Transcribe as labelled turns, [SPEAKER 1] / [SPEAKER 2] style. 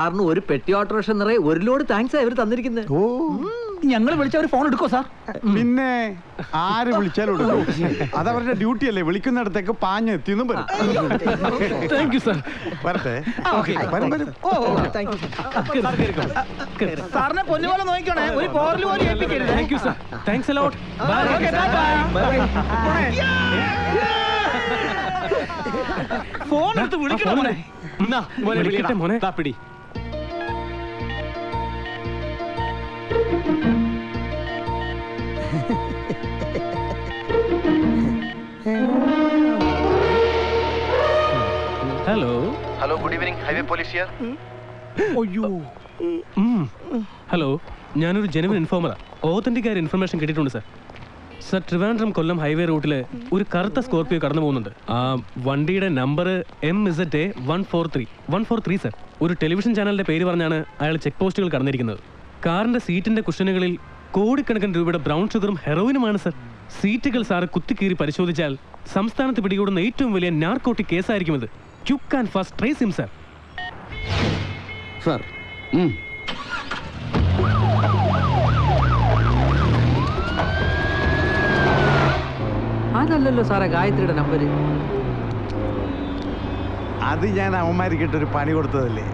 [SPEAKER 1] സാറിന് ഒരു പെട്ടി ഓട്ടോറിക്ഷ നിറയെ ഒരു ലോഡ് താങ്ക്സ് അവർ തന്നിരിക്കുന്നത്.
[SPEAKER 2] ഓ
[SPEAKER 3] ഞങ്ങൾ വിളിച്ചവർ ഫോൺ എടുക്കോ സാർ?
[SPEAKER 2] പിന്നെ ആര് വിളിച്ചാലും എടുക്കും. അതവരുടെ ഡ്യൂട്ടി അല്ലേ, വിളിക്കുന്നിടത്തേക്ക് പാഞ്ഞ് എത്തിയെന്നും പറയും.
[SPEAKER 3] Thank you sir.
[SPEAKER 2] വരട്ടെ. വരും.
[SPEAKER 3] സാറിനെ പൊന്നുപോലെ നോക്കിക്കോണേ, ഒരു പോറൽ പോലും ഏൽപ്പിക്കരുത്.
[SPEAKER 4] Thank you sir. Thanks a lot. Bye.
[SPEAKER 3] Phone എടുത്ത് വിളിക്കണം മോനെ.
[SPEAKER 4] വിളിക്കട്ടെ മോനെ.
[SPEAKER 5] പിടി.
[SPEAKER 4] Hello.
[SPEAKER 6] Hello, good evening. Highway police here.
[SPEAKER 4] Hello, ഞാനൊരു ജെനുവിൻ ഇൻഫോമറാ. ഓതന്റിക് ആയ ഇൻഫർമേഷൻ കിട്ടിയിട്ടുണ്ട് sir. Sir, Trivandrum Kollam highway റൂട്ടിൽ ഒരു കറുത്ത സ്കോർപ്പിയോ കടന്നു പോകുന്നുണ്ട്. ആ വണ്ടിയുടെ നമ്പർ MZA 143 സർ. ഒരു ടെലിവിഷൻ ചാനലിന്റെ പേര് പറഞ്ഞാണ് അയാൾ ചെക്ക് പോസ്റ്റുകൾ കടന്നിരിക്കുന്നത്. കാറിന്റെ സീറ്റിന്റെ കുഷനുകളിൽ കോടിക്കണക്കിന് രൂപയുടെ ബ്രൗൺ ഷുഗറും ഹെറോയിനുമാണ് സർ. സീറ്റുകൾ സാറ് കുത്തിക്കീറി പരിശോധിച്ചാൽ സംസ്ഥാനത്ത് പിടികൂടുന്ന ഏറ്റവും വലിയ നാർക്കോട്ടിക് കേസായിരിക്കും ഇത്. You can first trace him sir.
[SPEAKER 5] Sir.
[SPEAKER 1] അതല്ലല്ലോ സാറേ ഗായത്രിയുടെ നമ്പര്.
[SPEAKER 2] അത് ഞാൻ അവന്മാർക്കിട്ടൊരു പണി കൊടുത്തതല്ലേ.